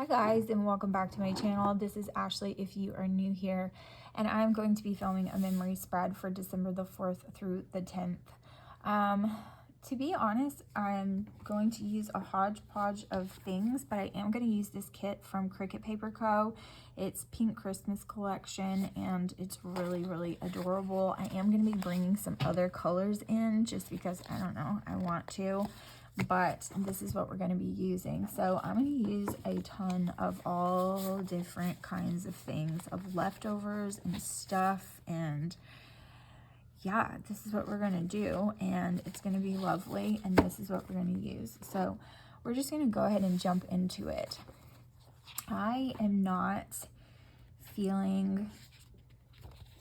guys, and welcome back to my channel. This is Ashley if you are new here, and I'm going to be filming a memory spread for December the 4th through the 10th. To be honest, I'm going to use a hodgepodge of things, but I am going to use this kit from Cricut Paper Co. It's Pink Christmas Collection, and it's really adorable. I am going to be bringing some other colors in just because, I don't know, I want to. But this is what we're going to be using. So I'm going to use a ton of all different kinds of things, of leftovers and stuff, and yeah, this is what we're going to do, and it's going to be lovely, and this is what we're going to use. So we're just going to go ahead and jump into it. I am not feeling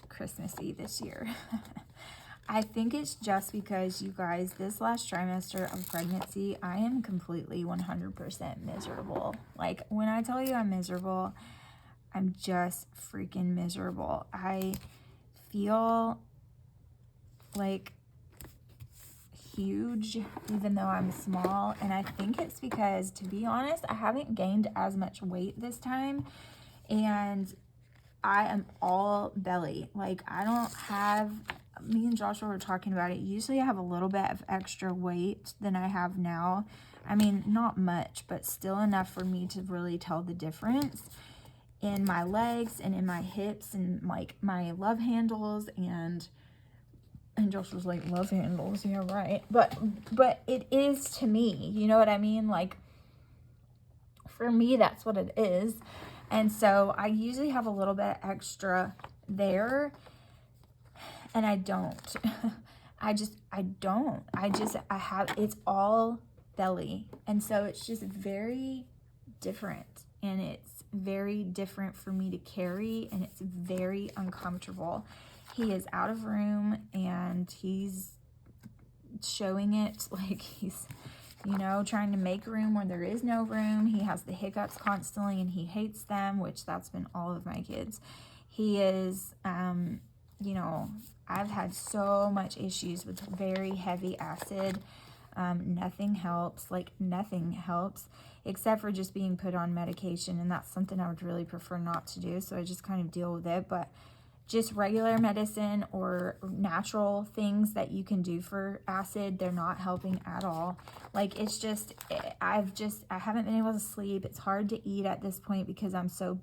Christmassy this year. I think it's just because, you guys, this last trimester of pregnancy, I am completely 100% miserable. Like, when I tell you I'm miserable, I'm just freaking miserable. I feel like huge, even though I'm small. And I think it's because, to be honest, I haven't gained as much weight this time. And I am all belly. Like, I don't have... Me and Joshua were talking about it. Usually I have a little bit of extra weight than I have now. I mean, not much, but still enough for me to really tell the difference in my legs and in my hips and like my love handles. And Joshua's like, love handles, yeah, right. But it is to me, you know what I mean? Like, for me, that's what it is. And so I usually have a little bit extra there. And I don't. I have, it's all belly. And so it's just very different. And it's very different for me to carry. And it's very uncomfortable. He is out of room and he's showing it like he's, you know, trying to make room where there is no room. He has the hiccups constantly and he hates them, which that's been all of my kids. He is, you know, I've had so much issues with very heavy acid. Nothing helps, like nothing helps, except for just being put on medication. And that's something I would really prefer not to do. So I just kind of deal with it. But just regular medicine or natural things that you can do for acid, they're not helping at all. Like, it's just, I haven't been able to sleep. It's hard to eat at this point because I'm so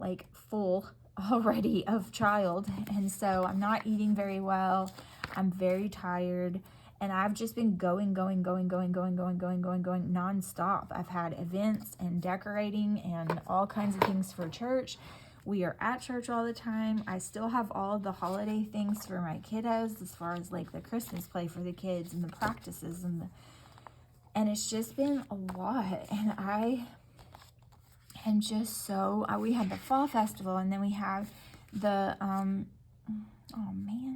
like full already of child, and so I'm not eating very well. I'm very tired, and I've just been going nonstop. I've had events and decorating and all kinds of things for church. We are at church all the time. I still have all the holiday things for my kiddos, as far as like the Christmas play for the kids and the practices and it's just been a lot. And I'm just so, we had the fall festival, and then we have the, oh man,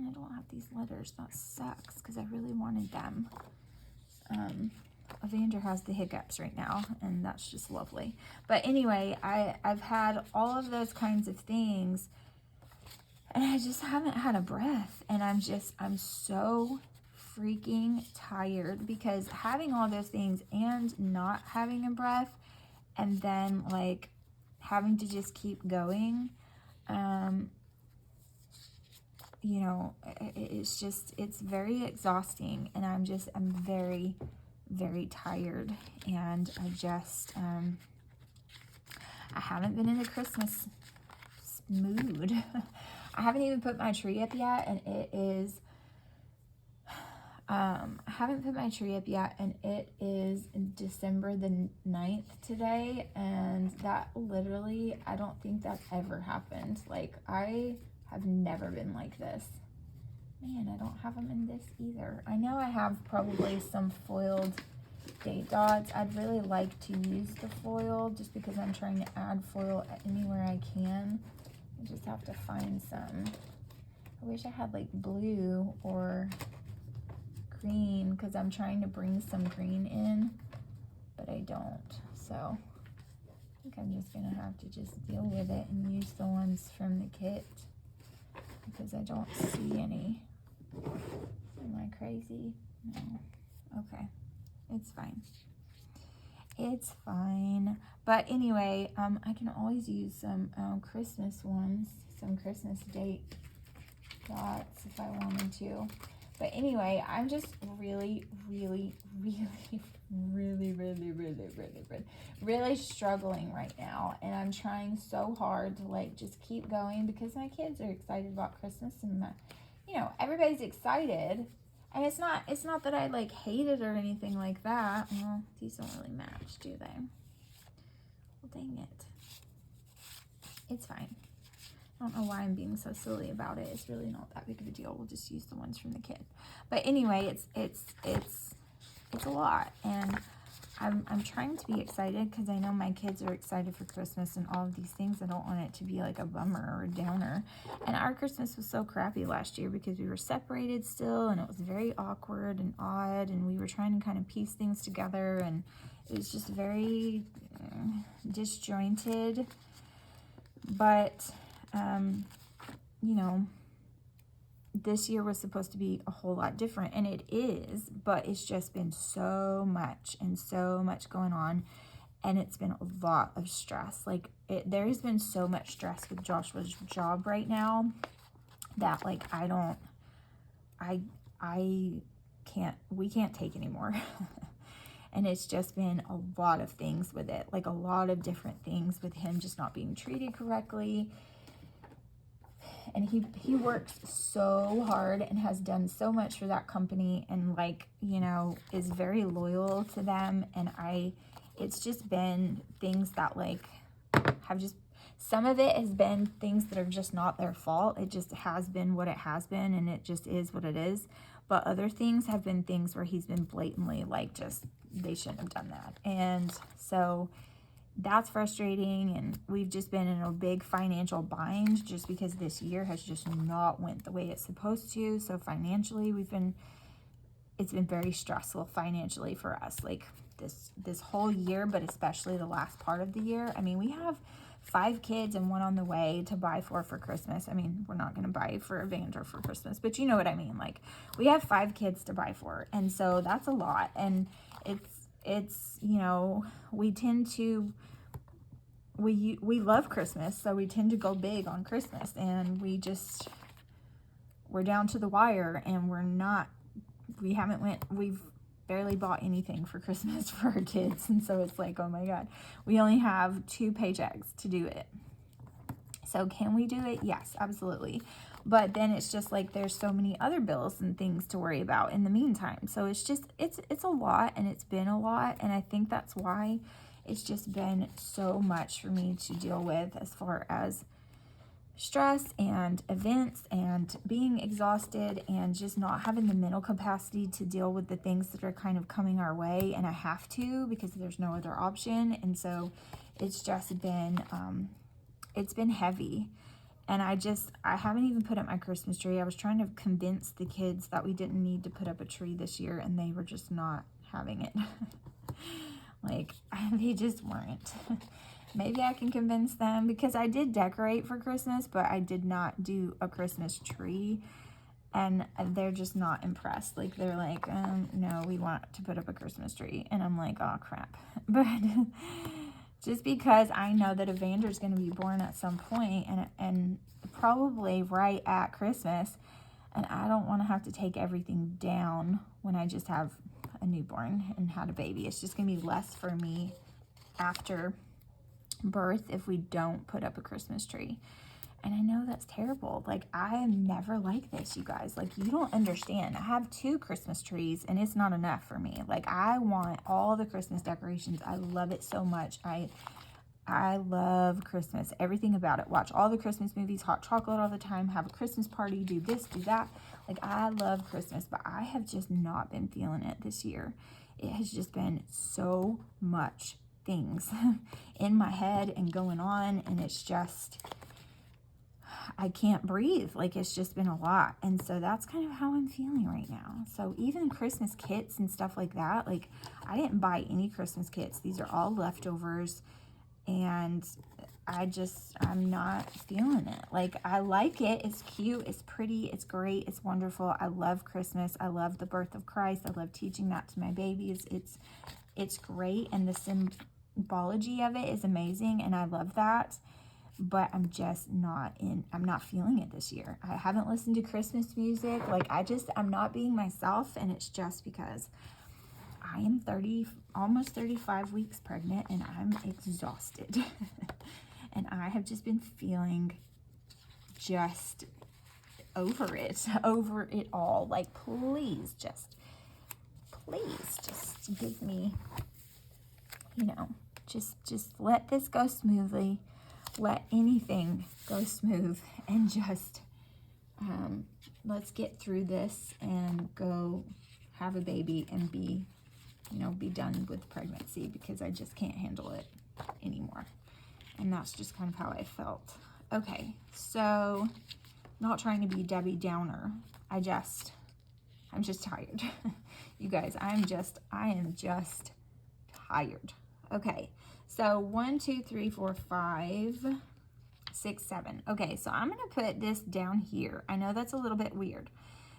I don't have these letters. That sucks, because I really wanted them. Evander has the hiccups right now, and that's just lovely. But anyway, I've had all of those kinds of things, and I just haven't had a breath, and I'm so freaking tired, because having all those things and not having a breath, and then like having to just keep going, you know, it's very exhausting, and I'm very tired, and I haven't been in the Christmas mood. I haven't even put my tree up yet, and it is I haven't put my tree up yet, and it is December the 9th today, and that literally, I don't think that ever happened. Like, I have never been like this. Man, I don't have them in this either. I know I have probably some foiled date dots. I'd really like to use the foil, just because I'm trying to add foil anywhere I can. I just have to find some. I wish I had like blue or green, because I'm trying to bring some green in, but I don't. So I think I'm just gonna have to just deal with it and use the ones from the kit, because I don't see any. Am I crazy? No. Okay, it's fine. It's fine. But anyway, I can always use some Christmas ones, some Christmas date dots if I wanted to. But anyway, I'm just really struggling right now. And I'm trying so hard to like just keep going because my kids are excited about Christmas and everybody's excited. And it's not that I like hate it or anything like that. Well, these don't really match, do they? Well, dang it. It's fine. I don't know why I'm being so silly about it. It's really not that big of a deal. We'll just use the ones from the kid. But anyway, it's a lot, and I'm trying to be excited because I know my kids are excited for Christmas and all of these things. I don't want it to be like a bummer or a downer. And our Christmas was so crappy last year because we were separated still, and it was very awkward and odd, and we were trying to kind of piece things together, and it was just very disjointed. But this year was supposed to be a whole lot different, and it is, but it's just been so much and so much going on, and it's been a lot of stress. Like, there has been so much stress with Joshua's job right now that, like, we can't take anymore. And it's just been a lot of things with it, like a lot of different things with him just not being treated correctly. And he works so hard and has done so much for that company, and like, is very loyal to them. And it's just been things that like some of it has been things that are just not their fault. It just has been what it has been, and it just is what it is. But other things have been things where he's been blatantly like, just, they shouldn't have done that. And so that's frustrating, and we've just been in a big financial bind just because this year has just not went the way it's supposed to. So financially, it's been very stressful financially for us, like this whole year, but especially the last part of the year. I mean, we have 5 kids and 1 on the way to buy for Christmas. I mean, we're not going to buy for Evander for Christmas, but you know what I mean. Like, we have 5 kids to buy for, and so that's a lot. And it's we tend to, we love Christmas, so we tend to go big on Christmas, and we're down to the wire, and we've barely bought anything for Christmas for our kids. And so it's like, oh my God, we only have 2 paychecks to do it. So can we do it? Yes, absolutely. But then it's just like, there's so many other bills and things to worry about in the meantime. So it's just, it's a lot, and it's been a lot. And I think that's why it's just been so much for me to deal with, as far as stress and events and being exhausted and just not having the mental capacity to deal with the things that are kind of coming our way. And I have to, because there's no other option. And so it's just been, it's been heavy. And I haven't even put up my Christmas tree. I was trying to convince the kids that we didn't need to put up a tree this year, and they were just not having it. Like, they just weren't. Maybe I can convince them, because I did decorate for Christmas, but I did not do a Christmas tree, and they're just not impressed. Like, they're like, no, we want to put up a Christmas tree. And I'm like, oh crap. But just because I know that Evander's going to be born at some point, and probably right at Christmas, and I don't want to have to take everything down when I just have a newborn and had a baby. It's just going to be less for me after birth if we don't put up a Christmas tree. And I know that's terrible. Like, I am never like this, you guys. Like, you don't understand. I have 2 Christmas trees, and it's not enough for me. Like, I want all the Christmas decorations. I love it so much. I love Christmas, everything about it. Watch all the Christmas movies, hot chocolate all the time, have a Christmas party, do this, do that. Like, I love Christmas, but I have just not been feeling it this year. It has just been so much things in my head and going on, and it's just, I can't breathe. Like, it's just been a lot. And so that's kind of how I'm feeling right now. So even Christmas kits and stuff like that, like, I didn't buy any Christmas kits. These are all leftovers, and I'm not feeling it. Like, I like it. It's cute. It's pretty. It's great. It's wonderful. I love Christmas. I love the birth of Christ. I love teaching that to my babies. it's great, and the symbology of it is amazing, and I love that. But I'm not feeling it this year. I haven't listened to Christmas music. Like, I'm not being myself, and it's just because I am almost 35 weeks pregnant, and I'm exhausted. And I have just been feeling just over it all. Like, please just give me, just let this go smoothly. Let anything go smooth, and just let's get through this and go have a baby and be done with pregnancy, because I just can't handle it anymore. And that's just kind of how I felt. Okay, so not trying to be Debbie Downer. I'm just tired. You guys, I am just tired. Okay, so 1, 2, 3, 4, 5, 6, 7. Okay, so I'm gonna put this down here. I know that's a little bit weird,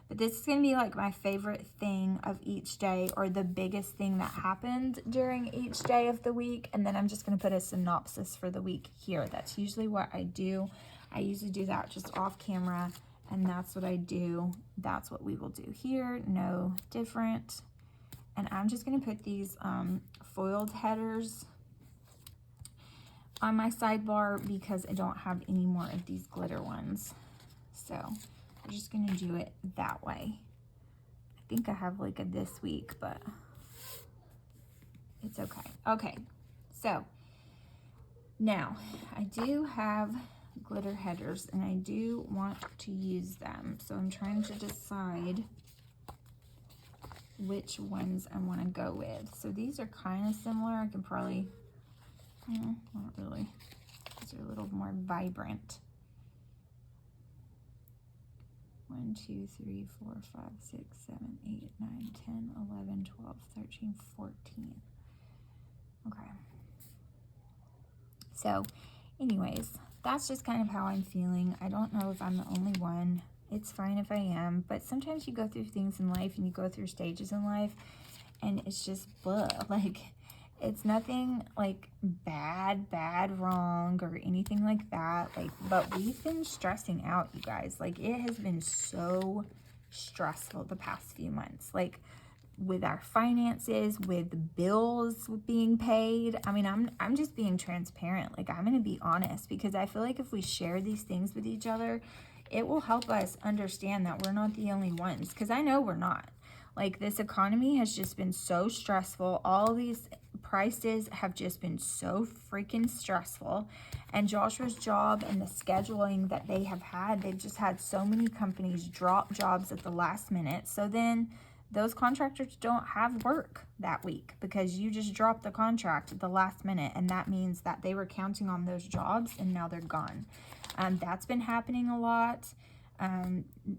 but this is gonna be like my favorite thing of each day, or the biggest thing that happened during each day of the week. And then I'm just gonna put a synopsis for the week here. That's usually what I do. I usually do that just off camera, and that's what I do. That's what we will do here, no different. And I'm just gonna put these foiled headers on my sidebar because I don't have any more of these glitter ones. So I'm just gonna do it that way. I think I have like a this week, but it's okay. Okay, so now I do have glitter headers, and I do want to use them. So I'm trying to decide which ones I want to go with. So these are kind of similar. I can probably, not really. These are a little more vibrant. 1, 2, 3, 4, 5, 6, 7, 8, 9, 10, 11, 12, 13, 14. Okay. So anyways, that's just kind of how I'm feeling. I don't know if I'm the only one. It's fine if I am, but sometimes you go through things in life, and you go through stages in life, and it's just blah. Like, it's nothing like bad, wrong, or anything like that. Like, but we've been stressing out, you guys. Like, it has been so stressful the past few months. Like, with our finances, with bills being paid. I mean, I'm just being transparent. Like, I'm going to be honest, because I feel like if we share these things with each other, it will help us understand that we're not the only ones, because I know we're not. Like, this economy has just been so stressful. All these prices have just been so freaking stressful. And Joshua's job and the scheduling that they have had, they've just had so many companies drop jobs at the last minute. So then those contractors don't have work that week, because you just dropped the contract at the last minute, and that means that they were counting on those jobs, and now they're gone. That's been happening a lot.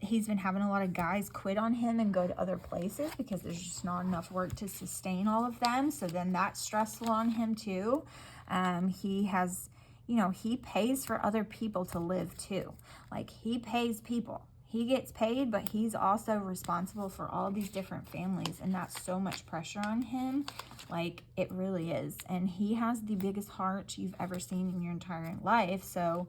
He's been having a lot of guys quit on him and go to other places because there's just not enough work to sustain all of them. So then that's stressful on him too. He has, he pays for other people to live too. Like, he pays people. He gets paid, but he's also responsible for all these different families, and that's so much pressure on him. Like, it really is. And he has the biggest heart you've ever seen in your entire life, so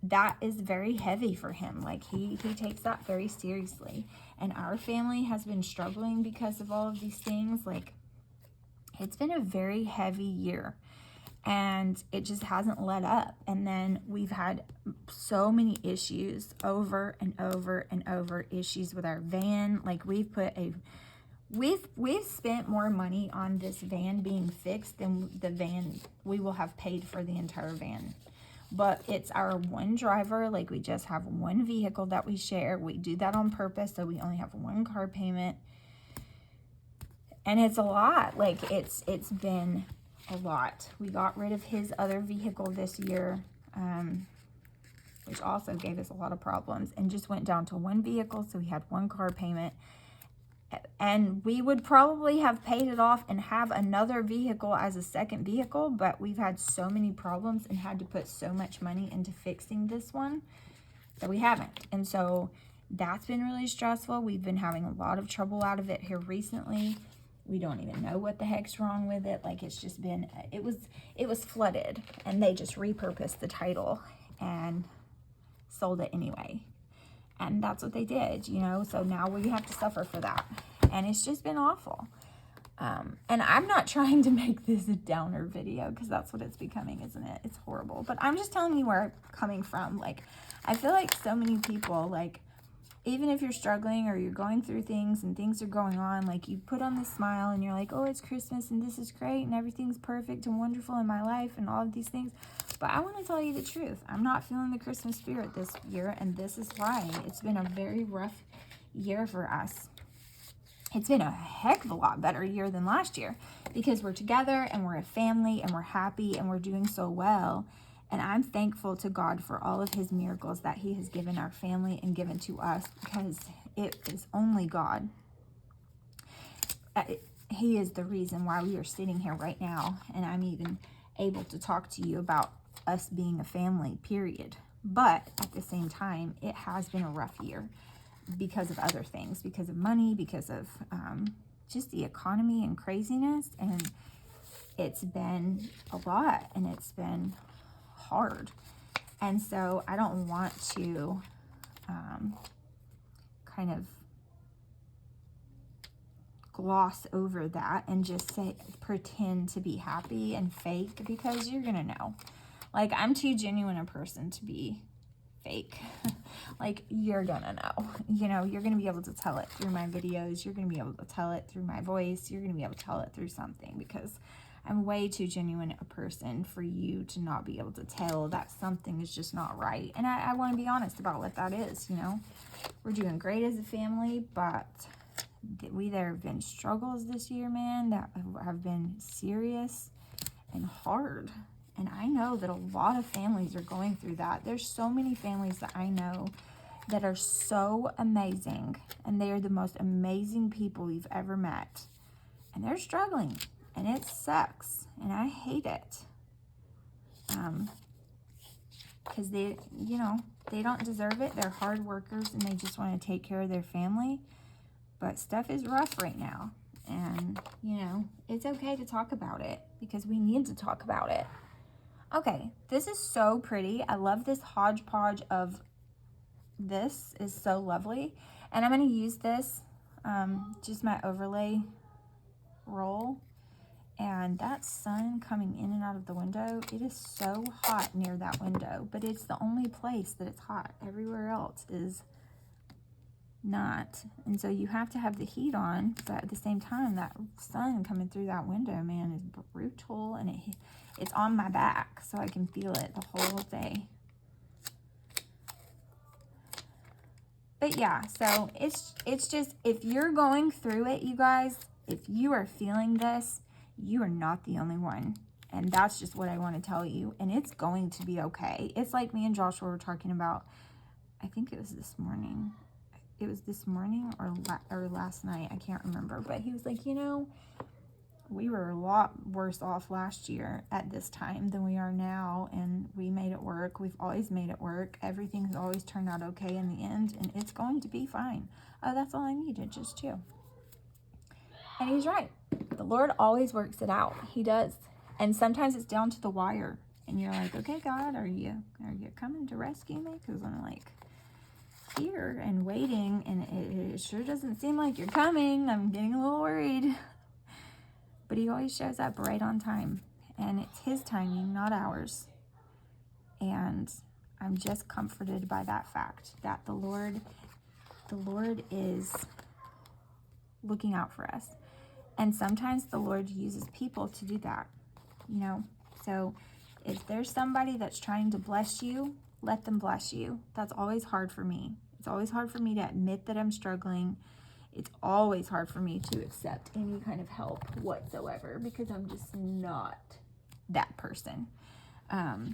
that is very heavy for him. Like, he takes that very seriously. And our family has been struggling because of all of these things. Like, it's been a very heavy year, and it just hasn't let up. And then we've had so many issues over and over and over, issues with our van. Like, we've spent more money on this van being fixed than the van we will have paid for the entire van. But it's our one driver. Like, we just have one vehicle that we share. We do that on purpose, so we only have one car payment. And it's a lot. Like, it's been a lot. We got rid of his other vehicle this year, which also gave us a lot of problems, and just went down to one vehicle, so we had one car payment. And we would probably have paid it off and have another vehicle as a second vehicle, but we've had so many problems and had to put so much money into fixing this one that we haven't. And so that's been really stressful. We've been having a lot of trouble out of it here recently. We don't even know what the heck's wrong with it. Like, it's just been, it was flooded, and they just repurposed the title and sold it anyway. And that's what they did, you know, so now we have to suffer for that. And it's just been awful. And I'm not trying to make this a downer video, because that's what it's becoming, isn't it? It's horrible. But I'm just telling you where I'm coming from. Like, I feel like so many people, like, even if you're struggling or you're going through things and things are going on, like, you put on this smile and you're like, oh, it's Christmas and this is great and everything's perfect and wonderful in my life and all of these things. But I want to tell you the truth. I'm not feeling the Christmas spirit this year, and this is why. It's been a very rough year for us. It's been a heck of a lot better year than last year, because we're together and we're a family and we're happy and we're doing so well. And I'm thankful to God for all of his miracles that he has given our family and given to us, because it is only God. He is the reason why we are sitting here right now, and I'm even able to talk to you about us being a family, period. But at the same time, it has been a rough year because of other things, because of money, because of just the economy and craziness. And it's been a lot, and it's been hard. And so I don't want to kind of gloss over that and just say, pretend to be happy and fake, because you're gonna know. Like, I'm too genuine a person to be fake. Like, you're gonna know, you know, you're gonna be able to tell it through my videos, you're gonna be able to tell it through my voice, you're gonna be able to tell it through something, because I'm way too genuine a person for you to not be able to tell that something is just not right. And I want to be honest about what that is, you know. We're doing great as a family, but there have been struggles this year, man, that have been serious and hard. And I know that a lot of families are going through that. There's so many families that I know that are so amazing, and they are the most amazing people you've ever met. And they're struggling, and it sucks, and I hate it. Because they, you know, they don't deserve it. They're hard workers, and they just want to take care of their family. But stuff is rough right now. And, you know, it's okay to talk about it, because we need to talk about it. Okay, this is so pretty. I love this hodgepodge of, this is so lovely. And I'm going to use this, just my overlay roll. And that sun coming in and out of the window, it is so hot near that window. But it's the only place that it's hot. Everywhere else is not. And so you have to have the heat on, but at the same time, that sun coming through that window, man, is brutal. And it's on my back, so I can feel it the whole day. But yeah, so it's just, if you're going through it, you guys, if you are feeling this, you are not the only one. And that's just what I want to tell you. And it's going to be okay. It's like me and Joshua were talking about, I think it was this morning. It was this morning or last night. I can't remember. But he was like, you know, we were a lot worse off last year at this time than we are now. And we made it work. We've always made it work. Everything's always turned out okay in the end. And it's going to be fine. That's all I needed, just you. And he's right. The Lord always works it out. He does. And sometimes it's down to the wire. And you're like, okay, God, are you coming to rescue me? Because I'm like here and waiting, and it sure doesn't seem like you're coming. I'm getting a little worried. But he always shows up right on time. And it's his timing, not ours. And I'm just comforted by that fact that the Lord is looking out for us. And sometimes the Lord uses people to do that, you know. So if there's somebody that's trying to bless you, let them bless you. That's always hard for me. It's always hard for me to admit that I'm struggling. It's always hard for me to accept any kind of help whatsoever, because I'm just not that person. And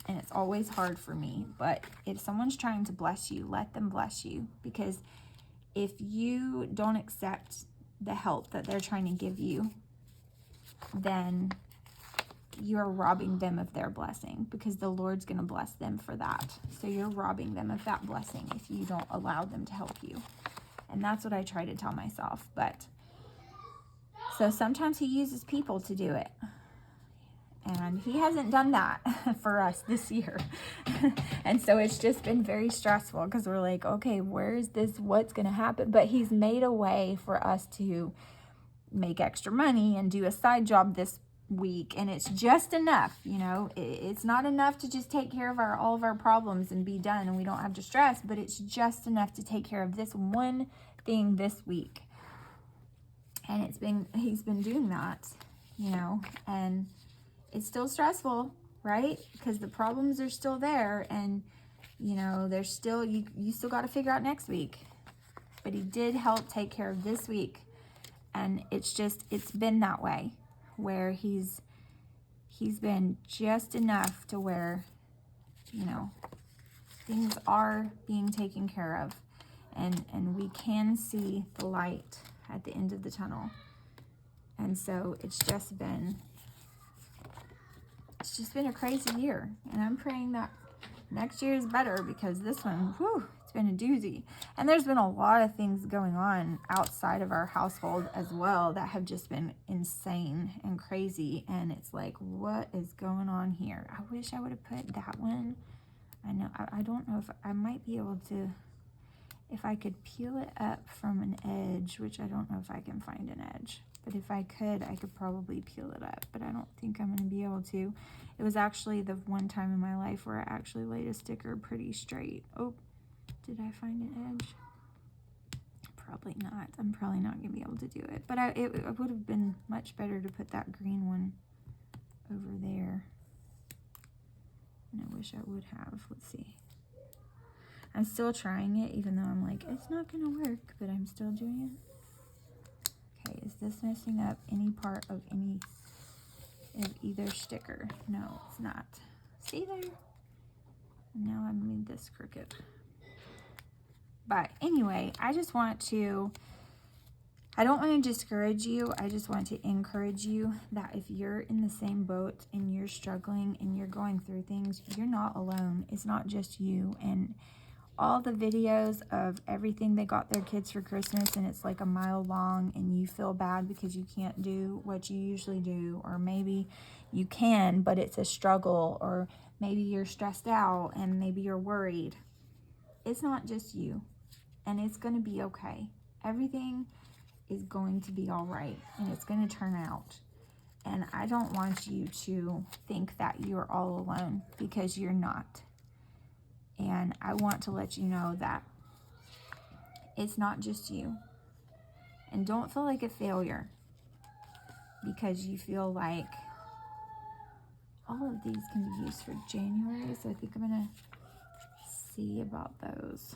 it's always hard for me. But if someone's trying to bless you, let them bless you. Because if you don't accept the help that they're trying to give you, then you're robbing them of their blessing, because the Lord's going to bless them for that. So you're robbing them of that blessing if you don't allow them to help you. And that's what I try to tell myself. But So sometimes he uses people to do it. And he hasn't done that for us this year. And so it's just been very stressful because we're like, okay, where is this? What's going to happen? But he's made a way for us to make extra money and do a side job this week. And it's just enough, you know, it's not enough to just take care of all of our problems and be done and we don't have to stress, but it's just enough to take care of this one thing this week. And he's been doing that, you know, and it's still stressful, right? Because the problems are still there and, you know, there's still, you still got to figure out next week. But he did help take care of this week. And it's been that way where he's been just enough to where, you know, things are being taken care of. And we can see the light at the end of the tunnel. And so it's just been a crazy year. And I'm praying that next year is better because this one, whew, it's been a doozy. And there's been a lot of things going on outside of our household as well that have just been insane and crazy. And it's like, what is going on here? I wish I would have put that one. I know, I don't know if I might be able to, if I could peel it up from an edge, which I don't know if I can find an edge. But if I could probably peel it up, but I don't think I'm going to be able to. It was actually the one time in my life where I actually laid a sticker pretty straight. Oh, did I find an edge? Probably not. I'm probably not going to be able to do it. But it would have been much better to put that green one over there. And I wish I would have. Let's see. I'm still trying it, even though I'm like, it's not going to work, but I'm still doing it. Okay, is this messing up any part of either sticker? No, it's not. See there? And now I made this crooked. But anyway, I don't want to discourage you. I just want to encourage you that if you're in the same boat and you're struggling and you're going through things, you're not alone. It's not just you. And all the videos of everything they got their kids for Christmas, and it's like a mile long, and you feel bad because you can't do what you usually do, or maybe you can, but it's a struggle, or maybe you're stressed out and maybe you're worried. It's not just you, and it's going to be okay. Everything is going to be all right, and it's going to turn out. And I don't want you to think that you're all alone, because you're not. And I want to let you know that it's not just you. And don't feel like a failure because you feel like all of these can be used for January. So I think I'm going to see about those.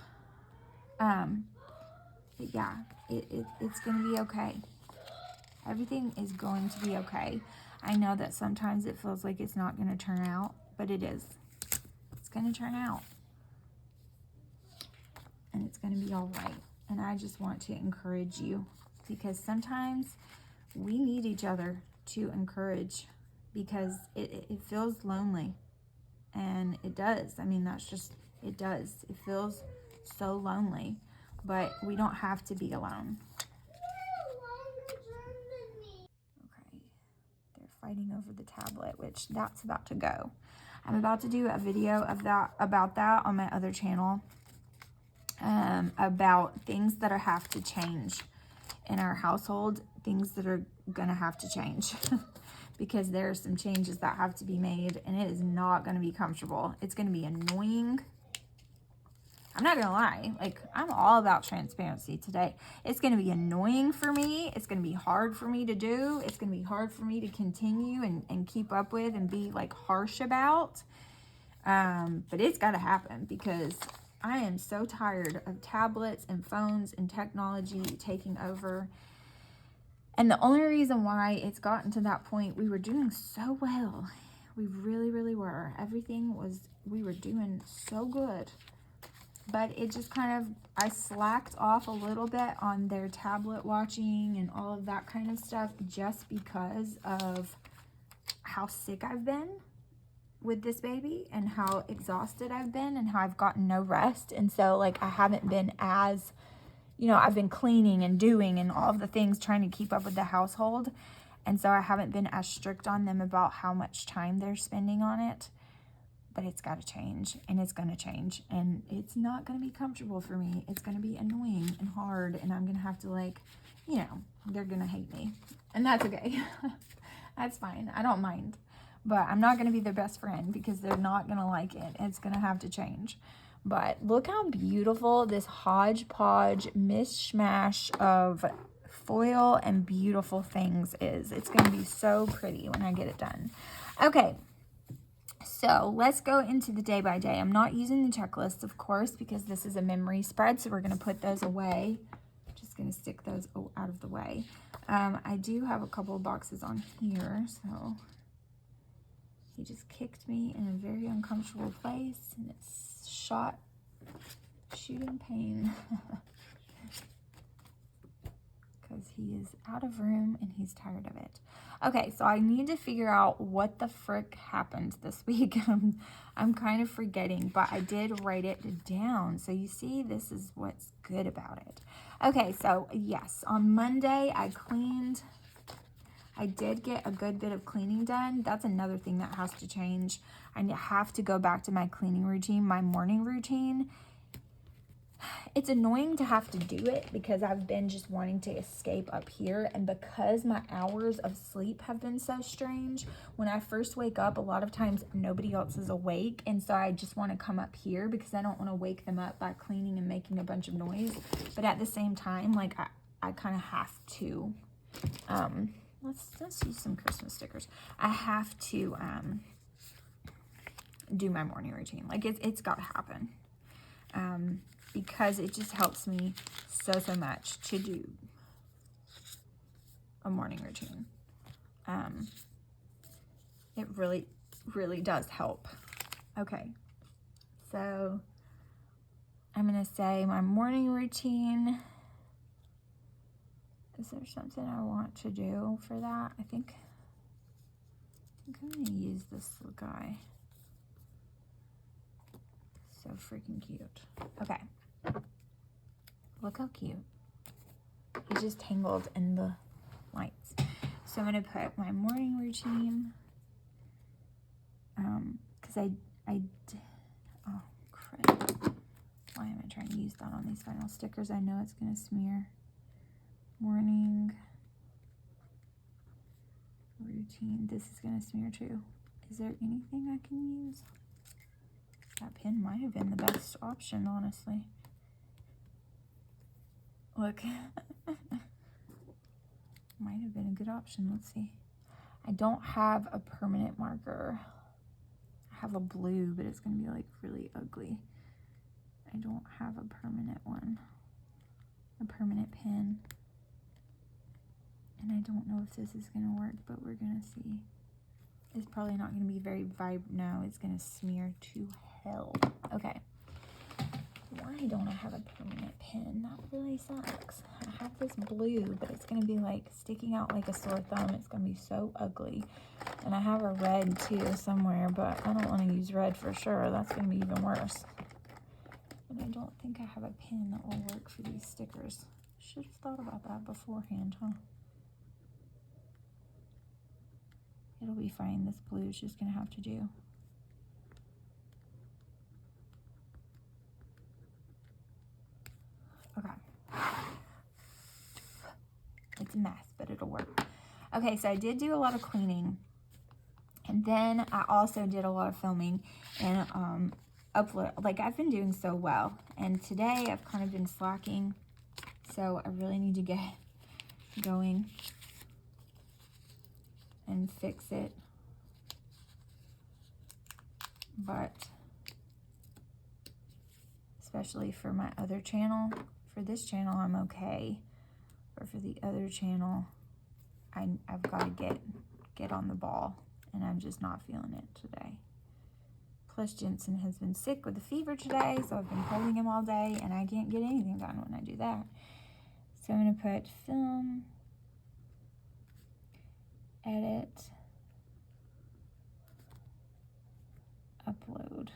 But yeah, it's going to be okay. Everything is going to be okay. I know that sometimes it feels like it's not going to turn out, but it is. It's going to turn out. And it's going to be all right. And I just want to encourage you, because sometimes we need each other to encourage, because it feels lonely. And it does. I mean, it does. It feels so lonely, but we don't have to be alone. Okay. They're fighting over the tablet, which that's about to go. I'm about to do a video about that on my other channel. About things that have to change in our household, things that are gonna have to change because there are some changes that have to be made, and it is not gonna be comfortable. It's gonna be annoying. I'm not gonna lie, like, I'm all about transparency today. It's gonna be annoying for me. It's gonna be hard for me to do. It's gonna be hard for me to continue and keep up with and be like harsh about. But it's gotta happen, because I am so tired of tablets and phones and technology taking over. And the only reason why it's gotten to that point, we were doing so well. We really, really were. We were doing so good. But it just I slacked off a little bit on their tablet watching and all of that kind of stuff, just because of how sick I've been with this baby and how exhausted I've been and how I've gotten no rest. And so, like, I haven't been as, you know, I've been cleaning and doing and all of the things, trying to keep up with the household. And so I haven't been as strict on them about how much time they're spending on it. But it's got to change, and it's going to change, and it's not going to be comfortable for me. It's going to be annoying and hard, and I'm going to have to, like, you know, they're going to hate me, and that's okay. That's fine. I don't mind, but I'm not going to be their best friend because they're not going to like it. It's going to have to change. But look how beautiful this hodgepodge mishmash of foil and beautiful things is. It's going to be so pretty when I get it done. Okay. So let's go into the day by day. I'm not using the checklist, of course, because this is a memory spread. So we're going to put those away. Just going to stick those out of the way. I do have a couple of boxes on here. So he just kicked me in a very uncomfortable place, and it's shooting pain. Because he is out of room and he's tired of it. Okay, so I need to figure out what the frick happened this week. I'm kind of forgetting, but I did write it down. So you see, this is what's good about it. Okay, so yes, on Monday I cleaned. I did get a good bit of cleaning done. That's another thing that has to change. I have to go back to my cleaning routine, my morning routine. It's annoying to have to do it because I've been just wanting to escape up here, and because my hours of sleep have been so strange, when I first wake up, a lot of times nobody else is awake, and so I just want to come up here because I don't want to wake them up by cleaning and making a bunch of noise. But at the same time, like, I kind of have to, let's use some Christmas stickers. I have to do my morning routine. Like, it's got to happen. Because it just helps me so much to do a morning routine. It really does help. Okay, so I'm going to say my morning routine. Is there something I want to do for that? I think I'm going to use this little guy. So freaking cute. Okay. Look how cute. He's just tangled in the lights. So I'm going to put my morning routine. Because oh, crap. Why am I trying to use that on these final stickers? I know it's going to smear. Morning routine. This is going to smear too. Is there anything I can use? That pen might have been the best option, honestly. Look. Might have been a good option. Let's see. I don't have a permanent marker. I have a blue, but it's going to be like really ugly. I don't have a permanent one. A permanent pen. And I don't know if this is going to work, but we're going to see. It's probably not going to be very no, it's going to smear to hell. Okay. Why don't I have a permanent pen? That really sucks. I have this blue, but it's going to be like sticking out like a sore thumb. It's going to be so ugly. And I have a red too somewhere, but I don't want to use red for sure. That's going to be even worse. And I don't think I have a pen that will work for these stickers. Should have thought about that beforehand, huh? It'll be fine. This blue is just going to have to do. Okay. It's a mess, but it'll work. Okay, so I did do a lot of cleaning. And then I also did a lot of filming and upload. Like, I've been doing so well. And today I've kind of been slacking. So I really need to get going and fix it. But especially for my other channel, for this channel I'm okay, but for the other channel I've got to get on the ball, and I'm just not feeling it today. Plus Jensen has been sick with a fever today, so I've been holding him all day, and I can't get anything done when I do that. So I'm going to put film, edit, upload.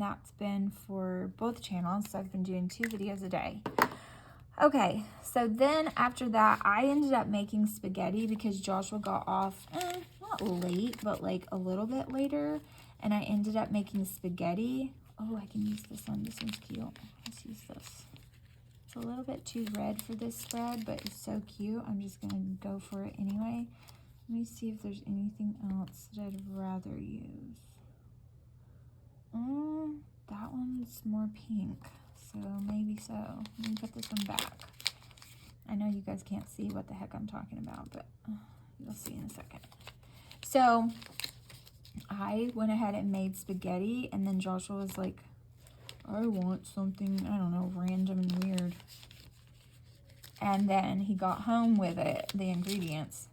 that's been for both channels. So I've been doing 2 videos a day. Okay, so then after that, I ended up making spaghetti because Joshua got off, not late, but like a little bit later. And I ended up making spaghetti. Oh, I can use this one. This one's cute. Let's use this. It's a little bit too red for this spread, but it's so cute. I'm just going to go for it anyway. Let me see if there's anything else that I'd rather use. That one's more pink, so maybe so. Let me put this one back. I know you guys can't see what the heck I'm talking about, but you'll see in a second. So I went ahead and made spaghetti, and then Joshua was like, I want something, I don't know, random and weird. And then he got home with it, the ingredients,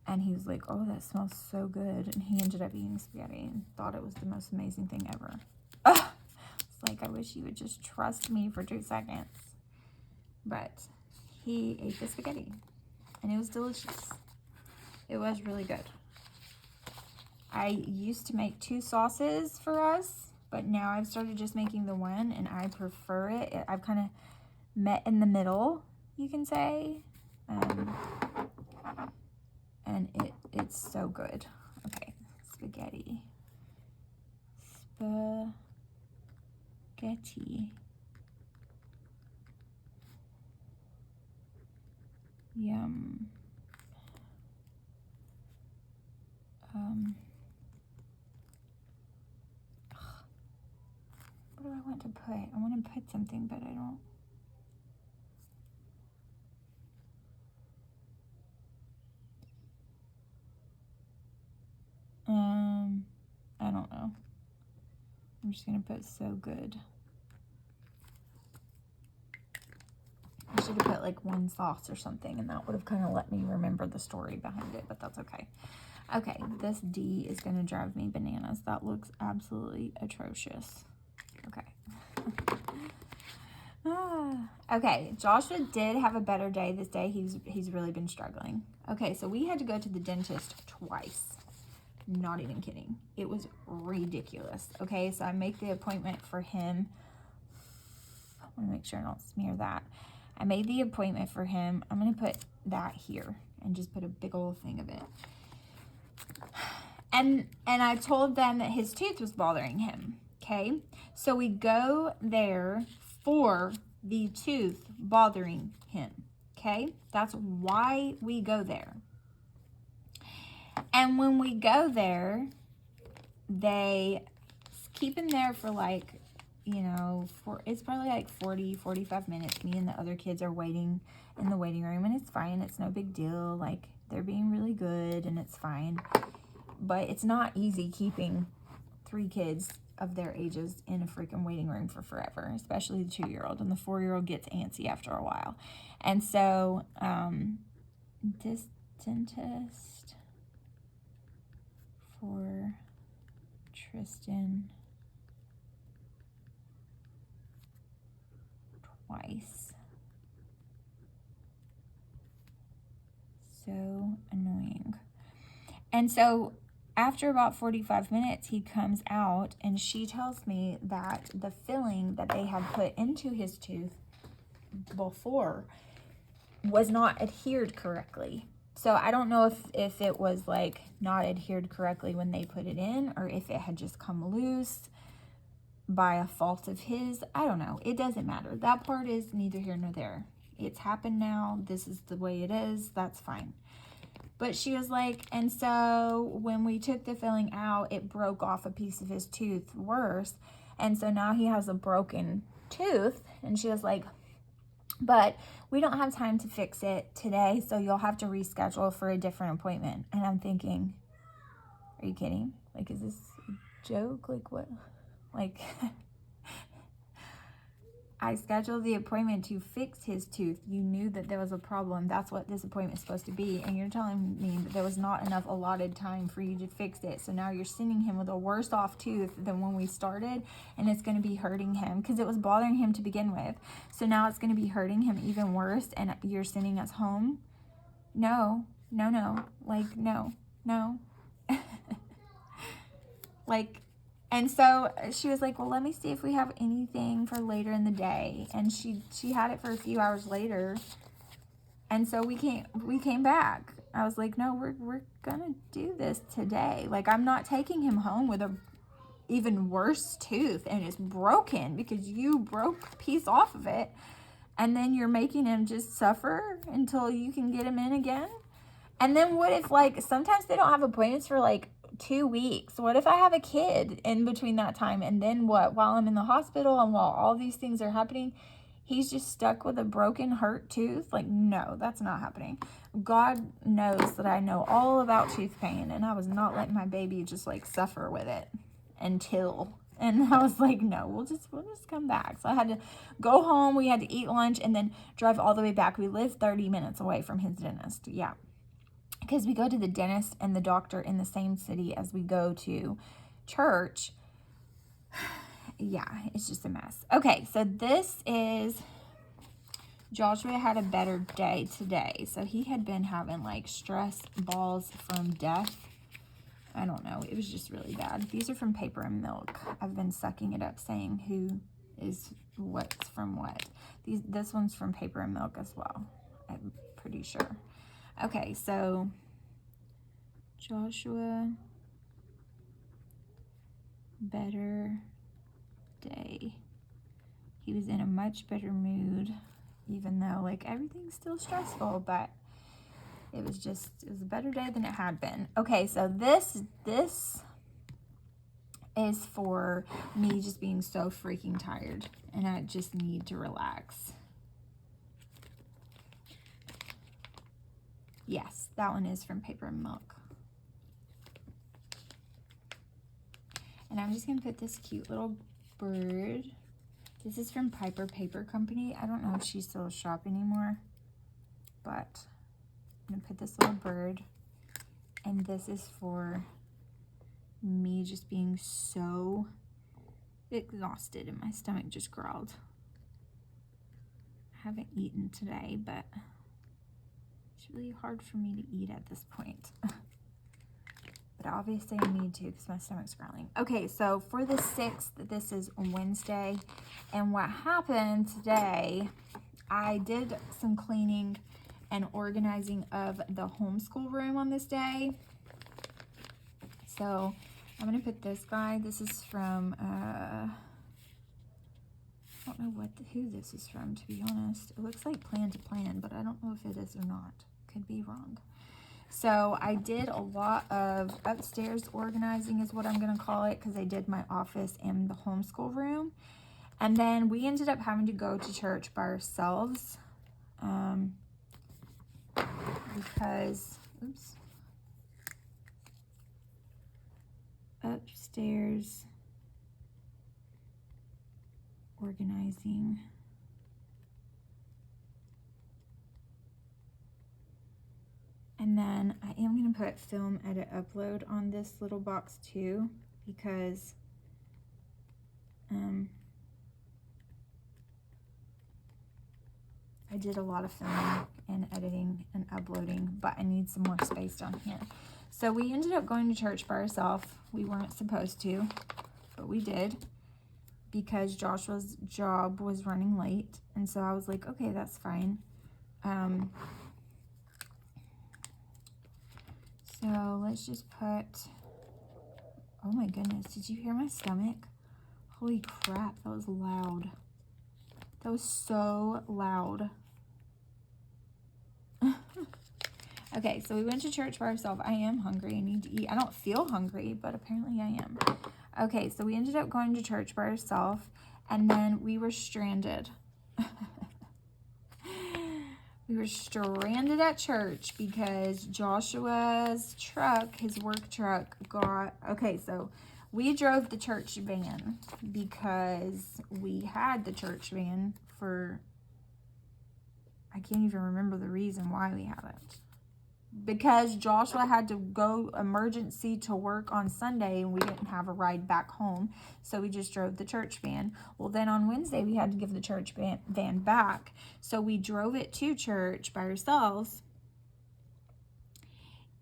and he was like, oh, that smells so good. And he ended up eating spaghetti and thought it was the most amazing thing ever. Ugh. It's like, I wish you would just trust me for 2 seconds. But he ate the spaghetti, and it was delicious. It was really good. I used to make 2 sauces for us, but now I've started just making the one, and I prefer it. I've kind of met in the middle, you can say. And it's so good. Okay, spaghetti. Spaghetti. Yum. What do I want to put? I want to put something, but I don't. I don't know. I'm just gonna put so good. I should have put like 1 sauce or something, and that would have kind of let me remember the story behind it, but that's okay. Okay, this D is gonna drive me bananas. That looks absolutely atrocious. Okay. Okay, Joshua did have a better day this day. He's really been struggling. Okay, so we had to go to the dentist twice. Not even kidding. It was ridiculous. Okay, so I make the appointment for him. I want to make sure I don't smear that. I made the appointment for him. I'm going to put that here and just put a big old thing of it. And I told them that his tooth was bothering him. Okay, so we go there for the tooth bothering him. Okay, that's why we go there. And when we go there, they keep him there for like, you know, it's probably like 40, 45 minutes. Me and the other kids are waiting in the waiting room, and it's fine. It's no big deal. Like, they're being really good, and it's fine. But it's not easy keeping 3 kids of their ages in a freaking waiting room for forever, especially the 2-year-old, and the 4-year-old gets antsy after a while. And so, this dentist for Tristan twice. So annoying. And so after about 45 minutes, he comes out, and she tells me that the filling that they had put into his tooth before was not adhered correctly. So I don't know if it was like not adhered correctly when they put it in, or if it had just come loose by a fault of his. I don't know. It doesn't matter. That part is neither here nor there. It's happened now. This is the way it is. That's fine. But she was like, and so when we took the filling out, it broke off a piece of his tooth worse. And so now he has a broken tooth. And she was like, but we don't have time to fix it today, so you'll have to reschedule for a different appointment. And I'm thinking, are you kidding? Like, is this a joke? Like, what? Like, I scheduled the appointment to fix his tooth. You knew that there was a problem. That's what this appointment is supposed to be. And you're telling me that there was not enough allotted time for you to fix it. So now you're sending him with a worse off tooth than when we started. And it's going to be hurting him because it was bothering him to begin with. So now it's going to be hurting him even worse. And you're sending us home? No, no, no. Like, no, no. Like, And so she was like, well, let me see if we have anything for later in the day. And she had it for a few hours later. And so we came back. I was like, no, we're gonna do this today. Like, I'm not taking him home with a even worse tooth and it's broken because you broke a piece off of it. And then you're making him just suffer until you can get him in again. And then what if, like, sometimes they don't have appointments for like 2 weeks. What if I have a kid in between that time? And then what? While I'm in the hospital and while all these things are happening, he's just stuck with a broken, hurt tooth? Like, no, that's not happening. God knows that I know all about tooth pain, and I was not letting my baby just like suffer with it until. And I was like, no, we'll just come back. So I had to go home. We had to eat lunch and then drive all the way back. We live 30 minutes away from his dentist. Yeah. Because we go to the dentist and the doctor in the same city as we go to church. Yeah, it's just a mess. Okay, so this is, Joshua had a better day today. So he had been having like stress balls from death. I don't know. It was just really bad. These are from Paper and Milk. I've been sucking it up saying who is what's from what. This one's from Paper and Milk as well. I'm pretty sure. Okay, so Joshua, better day. He was in a much better mood, even though like everything's still stressful, but it was a better day than it had been. Okay, so this is for me just being so freaking tired and I just need to relax. Yes, that one is from Paper and Milk. And I'm just going to put this cute little bird. This is from Piper Paper Company. I don't know if she still shop anymore, but I'm going to put this little bird. And this is for me just being so exhausted and my stomach just growled. I haven't eaten today, but it's really hard for me to eat at this point. But obviously I need to because my stomach's growling. Okay, so for the 6th, this is Wednesday. And what happened today, I did some cleaning and organizing of the homeschool room on this day. So I'm going to put this guy. This is from, I don't know who this is from, to be honest. It looks like Plan to Plan, but I don't know if it is or not. Could be wrong. So I did a lot of upstairs organizing is what I'm going to call it, because I did my office and the homeschool room. And then we ended up having to go to church by ourselves because, oops, upstairs organizing. And then I am going to put film edit upload on this little box too, because I did a lot of filming and editing and uploading, but I need some more space down here. So we ended up going to church by ourselves. We weren't supposed to, but we did because Joshua's job was running late. And so I was like, okay, that's fine. So let's just put, oh my goodness, did you hear my stomach? Holy crap, that was loud. That was so loud. Okay, so we went to church by ourselves. I am hungry. I need to eat. I don't feel hungry, but apparently I am. Okay, so we ended up going to church by ourselves, and then we were stranded. We were stranded at church because Joshua's truck, his work truck, got... Okay, so we drove the church van because we had the church van for... I can't even remember the reason why we had it. Because Joshua had to go emergency to work on Sunday and we didn't have a ride back home. So we just drove the church van. Well, then on Wednesday we had to give the church van back. So we drove it to church by ourselves.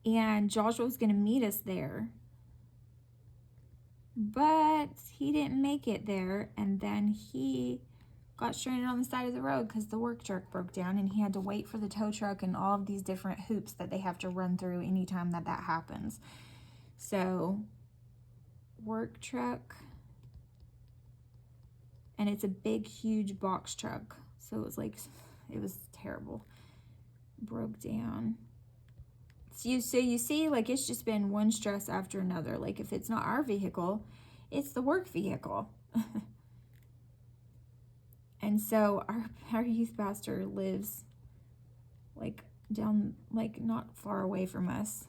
And Joshua was going to meet us there. but he didn't make it there, and then he got stranded on the side of the road because the work truck broke down, and he had to wait for the tow truck and all of these different hoops that they have to run through anytime that happens. So work truck, and it's a big huge box truck, so it was like, it was terrible. Broke down. So you see, like, it's just been one stress after another. Like, if it's not our vehicle, it's the work vehicle. And so our youth pastor lives like down, like not far away from us.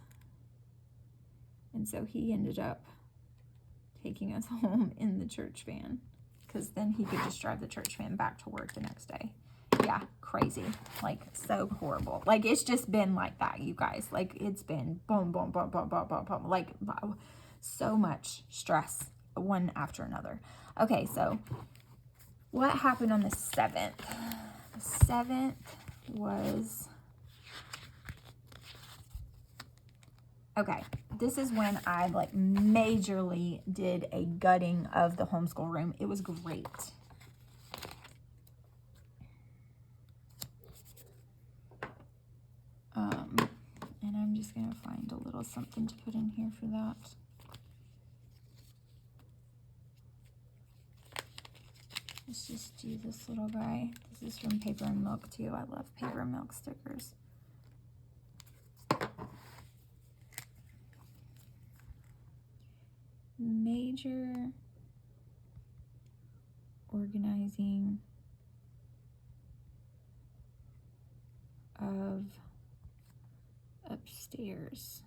And so he ended up taking us home in the church van, because then he could just drive the church van back to work the next day. Yeah, crazy. Like, so horrible. Like, it's just been like that, you guys. Like, it's been boom, boom, boom, boom, boom, boom, boom. Like, so much stress, one after another. Okay, so what happened on the 7th? The 7th was... Okay, this is when I, like, majorly did a gutting of the homeschool room. It was great. And I'm just going to find a little something to put in here for that. Let's just do this little guy. This is from Paper and Milk, too. I love Paper and Milk stickers. Major organizing of upstairs.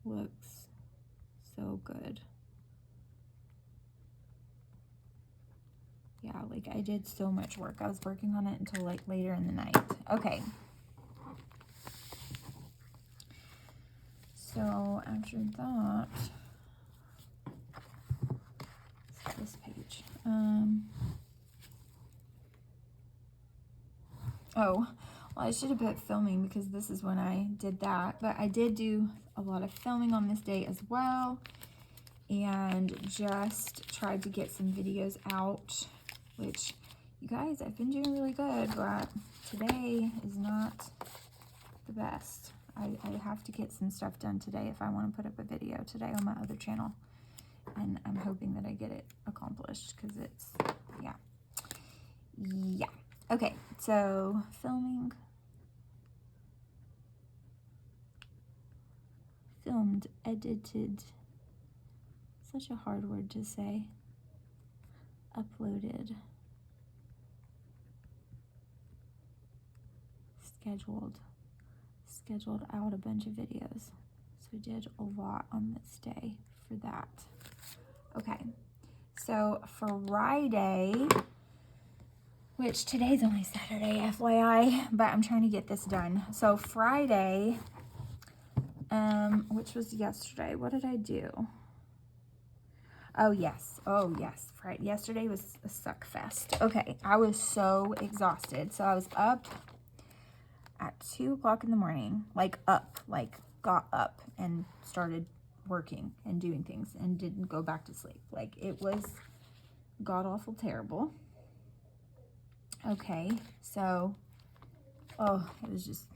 Looks so good. Yeah, like, I did so much work. I was working on it until like later in the night. Okay. So after that, it's this page. Oh, well, I should have put filming because this is when I did that. But I did do a lot of filming on this day as well, and just tried to get some videos out, which, you guys, I've been doing really good, but today is not the best. I have to get some stuff done today if I want to put up a video today on my other channel, and I'm hoping that I get it accomplished, because it's, yeah. Okay, so filming, filmed, edited, such a hard word to say, uploaded, scheduled out a bunch of videos. So did a lot on this day for that. Okay, so Friday, which today's only Saturday, FYI, but I'm trying to get this done. So Friday, which was yesterday, what did I do? Oh yes, Friday. Yesterday was a suck fest. Okay, I was so exhausted. So I was up at 2 o'clock in the morning, got up and started working and doing things and didn't go back to sleep. Like, it was god-awful terrible. Okay, so, it was just,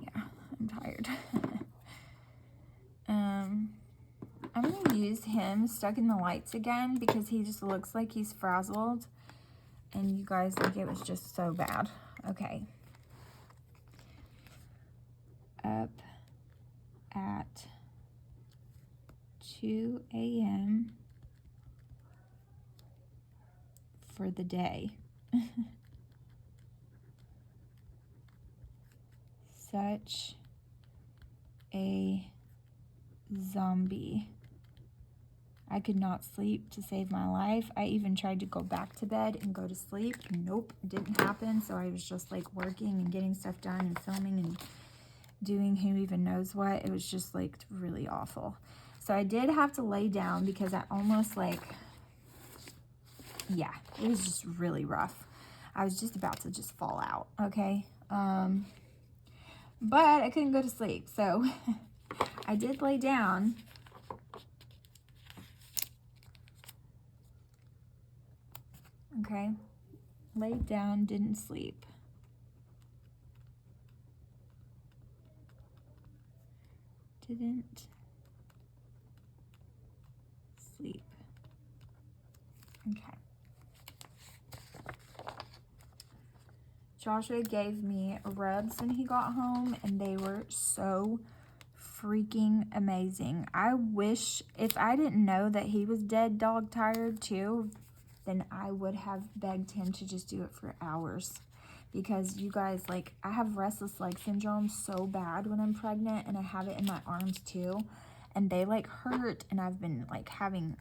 yeah, I'm tired. I'm gonna use him stuck in the lights again because he just looks like he's frazzled, and you guys, like, it was just so bad. Okay. Up at 2 a.m. for the day. Such a zombie. I could not sleep to save my life. I even tried to go back to bed and go to sleep. Nope, it didn't happen. So I was just like working and getting stuff done and filming and doing who even knows what. It was just like really awful. So I did have to lay down because I almost yeah, it was just really rough. I was just about to just fall out, okay? But I couldn't go to sleep, so I did lay down. Okay. Laid down, didn't sleep. Didn't sleep. Okay. Joshua gave me rubs when he got home, and they were so freaking amazing. I wish, if I didn't know that he was dead dog tired too, then I would have begged him to just do it for hours. Because you guys, like, I have restless leg syndrome so bad when I'm pregnant, and I have it in my arms too, and they like hurt, and I've been like having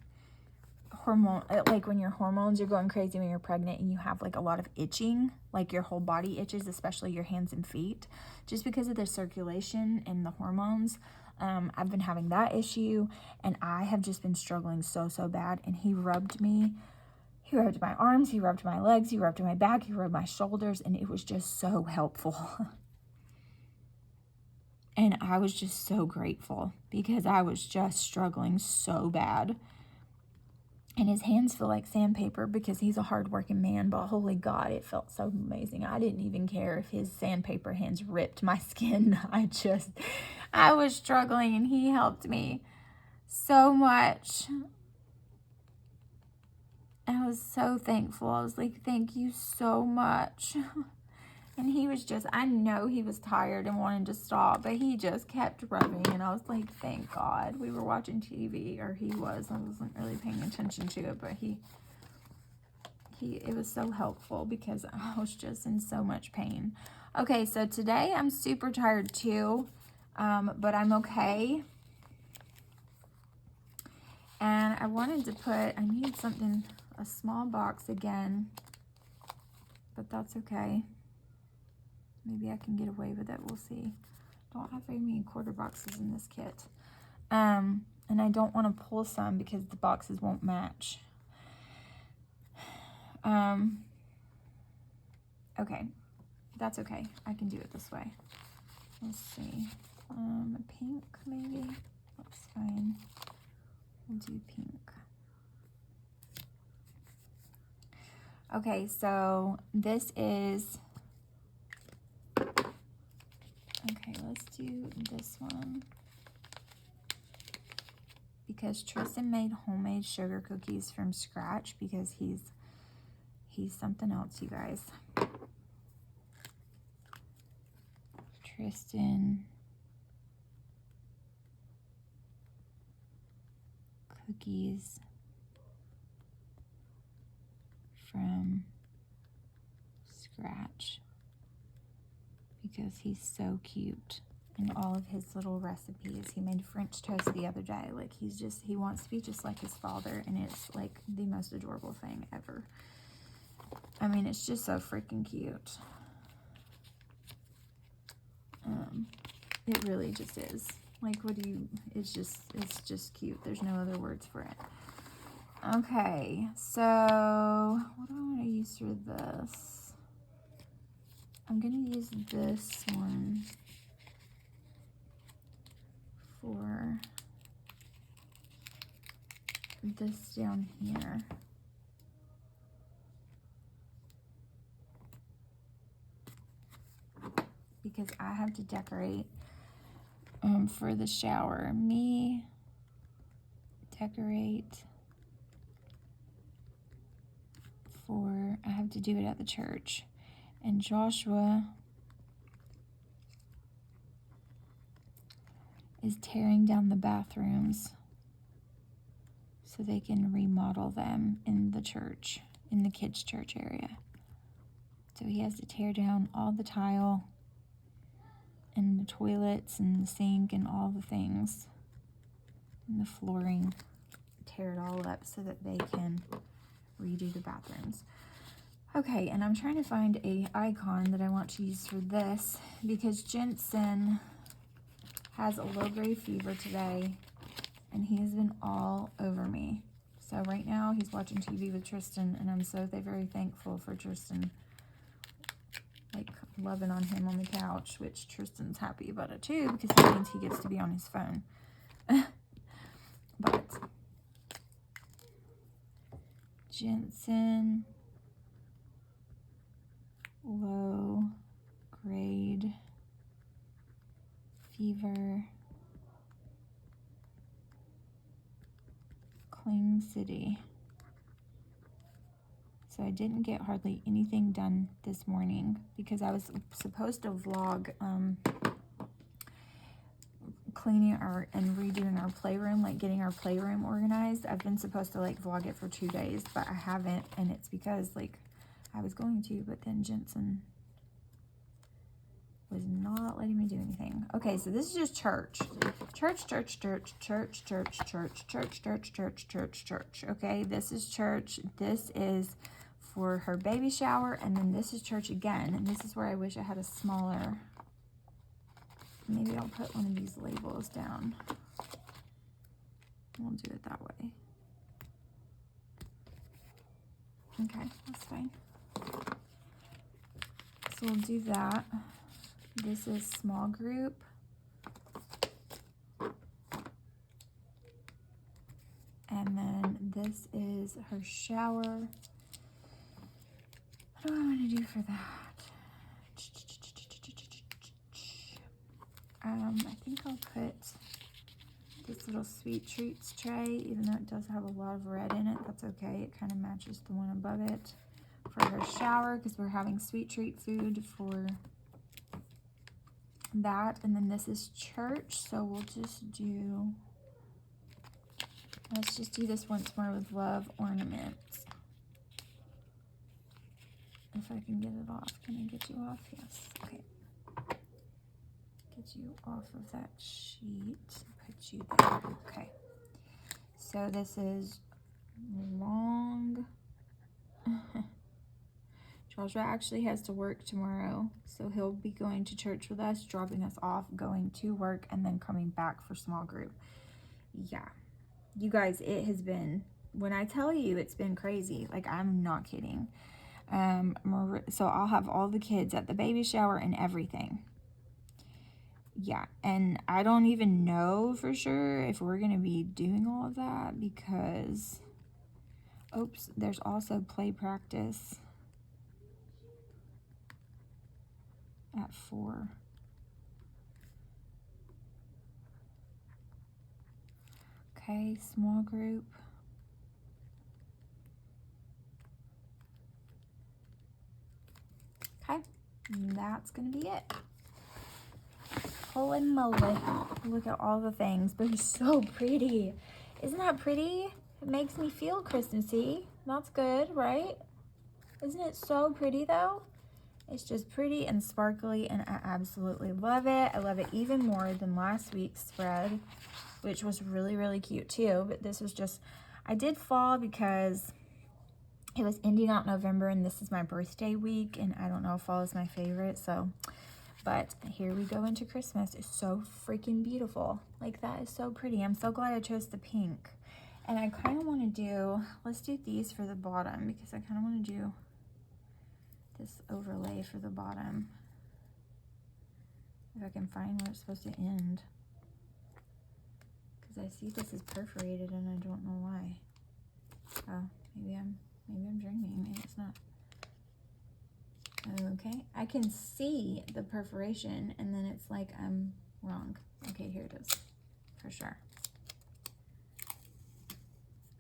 hormone, like when your hormones are going crazy when you're pregnant, and you have like a lot of itching, like your whole body itches, especially your hands and feet, just because of the circulation and the hormones. I've been having that issue, and I have just been struggling so bad. And he rubbed me. He rubbed my arms, he rubbed my legs, he rubbed my back, he rubbed my shoulders, and it was just so helpful. And I was just so grateful because I was just struggling so bad. And his hands feel like sandpaper because he's a hardworking man, but holy God, it felt so amazing. I didn't even care if his sandpaper hands ripped my skin. I was struggling, and he helped me so much. I was so thankful. I was like, thank you so much. And he was just, I know he was tired and wanted to stop, but he just kept rubbing. And I was like, thank God. We were watching TV, or he was. I wasn't really paying attention to it, but it was so helpful because I was just in so much pain. Okay, so today I'm super tired too, but I'm okay. And I wanted to I need something, a small box again, but that's okay. Maybe I can get away with it. We'll see. Don't have very many quarter boxes in this kit. And I don't want to pull some because the boxes won't match. Okay. That's okay. I can do it this way. Let's see. Pink maybe. Looks fine. We'll do pink. Okay, so this is, okay, let's do this one. Because Tristan made homemade sugar cookies from scratch because he's something else, you guys. Tristan cookies from scratch because he's so cute in all of his little recipes. He made French toast the other day. Like, he wants to be just like his father, and it's like the most adorable thing ever. I mean, it's just so freaking cute. It really just is. Like, it's just cute. There's no other words for it. Okay, so what do I want to use for this? I'm going to use this one for this down here. Because I have to decorate for the shower. Me decorate for, I have to do it at the church. And Joshua is tearing down the bathrooms so they can remodel them in the church, in the kids' church area. So he has to tear down all the tile and the toilets and the sink and all the things and the flooring, tear it all up so that they can redo the bathrooms. Okay, and I'm trying to find a icon that I want to use for this because Jensen has a low-grade fever today, and he has been all over me. So right now he's watching TV with Tristan, and I'm so very thankful for Tristan, like, loving on him on the couch, which Tristan's happy about it too, because that means he gets to be on his phone. But Jensen, low grade fever, Kling City. So I didn't get hardly anything done this morning because I was supposed to vlog cleaning and redoing our playroom, like getting our playroom organized. I've been supposed to like vlog it for 2 days, but I haven't, and it's because like I was going to, but then Jensen was not letting me do anything. Okay, so this is just church. Church. Okay, this is church. This is for her baby shower, and then this is church again, and this is where I wish I had a smaller. Maybe I'll put one of these labels down. We'll do it that way. Okay, that's fine. So we'll do that. This is small group. And then this is her shower. What do I want to do for that? I think I'll put this little sweet treats tray, even though it does have a lot of red in it. That's okay. It kind of matches the one above it for her shower because we're having sweet treat food for that. And then this is church, so we'll just do, let's just do this once more with love ornaments. If I can get it off. Can I get you off? Yes. Okay. Get you off of that sheet. Put you there. Okay. So this is long. Joshua actually has to work tomorrow, so he'll be going to church with us, dropping us off, going to work, and then coming back for small group. Yeah. You guys, it has been, when I tell you it's been crazy, like I'm not kidding. So I'll have all the kids at the baby shower and everything. Yeah, and I don't even know for sure if we're going to be doing all of that because, oops, there's also play practice at 4. Okay, small group. Okay, and that's going to be it. Holy moly, look at all the things, but it's so pretty. Isn't that pretty? It makes me feel Christmassy. That's good, right? Isn't it so pretty though? It's just pretty and sparkly, and I absolutely love it. I love it even more than last week's spread, which was really, really cute too. But this was just, I did fall because it was ending out November, and this is my birthday week, and I don't know if fall is my favorite, so... But here we go into Christmas. It's so freaking beautiful. Like, that is so pretty. I'm so glad I chose the pink. And I kind of want to do, let's do these for the bottom, because I kind of want to do this overlay for the bottom. If I can find where it's supposed to end. Because I see this is perforated and I don't know why. Oh, maybe I'm dreaming. Maybe it's not. Okay, I can see the perforation, and then it's like I'm wrong. Okay, here it is, for sure.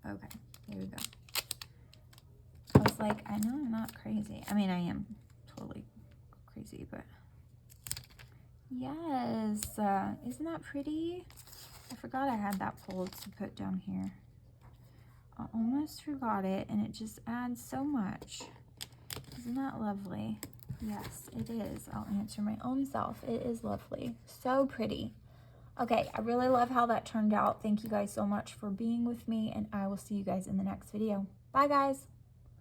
Okay, here we go. I was like, I know I'm not crazy. I mean, I am totally crazy, but yes, isn't that pretty? I forgot I had that pulled to put down here. I almost forgot it, and it just adds so much. Isn't that lovely? Yes, it is. I'll answer my own self. It is lovely. So pretty. Okay, I really love how that turned out. Thank you guys so much for being with me, and I will see you guys in the next video. Bye, guys.